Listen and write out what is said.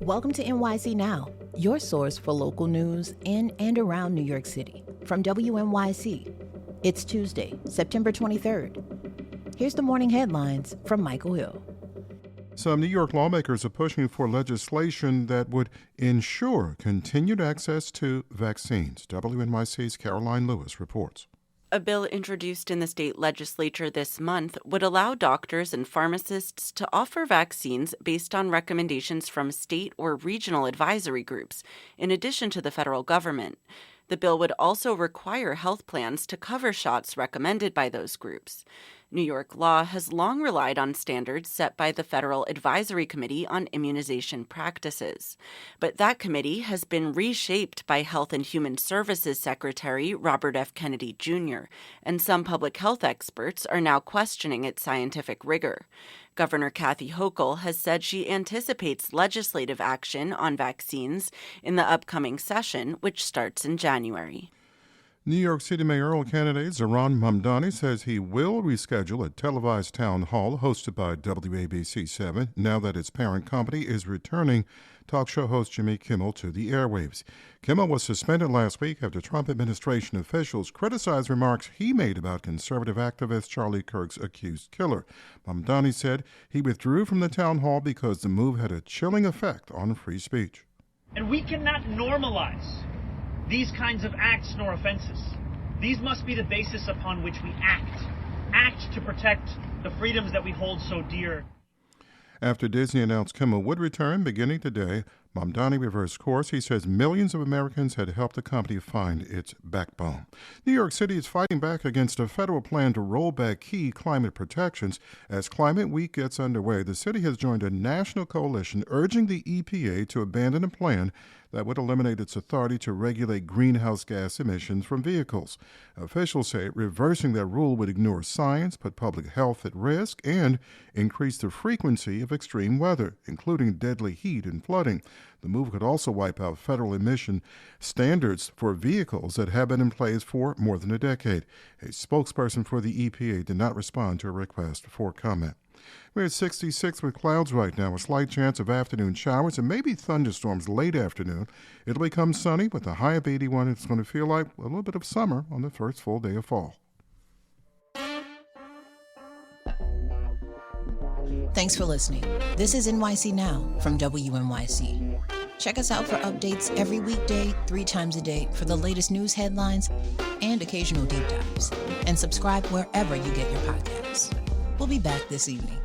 Welcome to NYC Now, your source for local news in and around New York City. From WNYC, it's Tuesday, September 23rd. Here's the morning headlines from Michael Hill. Some New York lawmakers are pushing for legislation that would ensure continued access to vaccines. WNYC's Caroline Lewis reports. A bill introduced in the state legislature this month would allow doctors and pharmacists to offer vaccines based on recommendations from state or regional advisory groups, in addition to the federal government. The bill would also require health plans to cover shots recommended by those groups. New York law has long relied on standards set by the Federal Advisory Committee on Immunization Practices. But that committee has been reshaped by Health and Human Services Secretary Robert F. Kennedy Jr., and some public health experts are now questioning its scientific rigor. Governor Kathy Hochul has said she anticipates legislative action on vaccines in the upcoming session, which starts in January. New York City mayoral candidate Zohran Mamdani says he will reschedule a televised town hall hosted by WABC 7 now that its parent company is returning talk show host Jimmy Kimmel to the airwaves. Kimmel was suspended last week after Trump administration officials criticized remarks he made about conservative activist Charlie Kirk's accused killer. Mamdani said he withdrew from the town hall because the move had a chilling effect on free speech. And we cannot normalize these kinds of acts nor offenses. These must be the basis upon which we act to protect the freedoms that we hold so dear. After Disney announced Kimmel would return beginning today, Mamdani reversed course. He says millions of Americans had helped the company find its backbone. New York City is fighting back against a federal plan to roll back key climate protections. As Climate Week gets underway, the city has joined a national coalition urging the EPA to abandon a plan that would eliminate its authority to regulate greenhouse gas emissions from vehicles. Officials say reversing that rule would ignore science, put public health at risk, and increase the frequency of extreme weather, including deadly heat and flooding. The move could also wipe out federal emission standards for vehicles that have been in place for more than a decade. A spokesperson for the EPA did not respond to a request for comment. We're at 66 with clouds right now, a slight chance of afternoon showers and maybe thunderstorms late afternoon. It'll become sunny with a high of 81. It's going to feel like a little bit of summer on the first full day of fall. Thanks for listening. This is NYC Now from WNYC. Check us out for updates every weekday, 3 times a day for the latest news headlines and occasional deep dives. And subscribe wherever you get your podcasts. We'll be back this evening.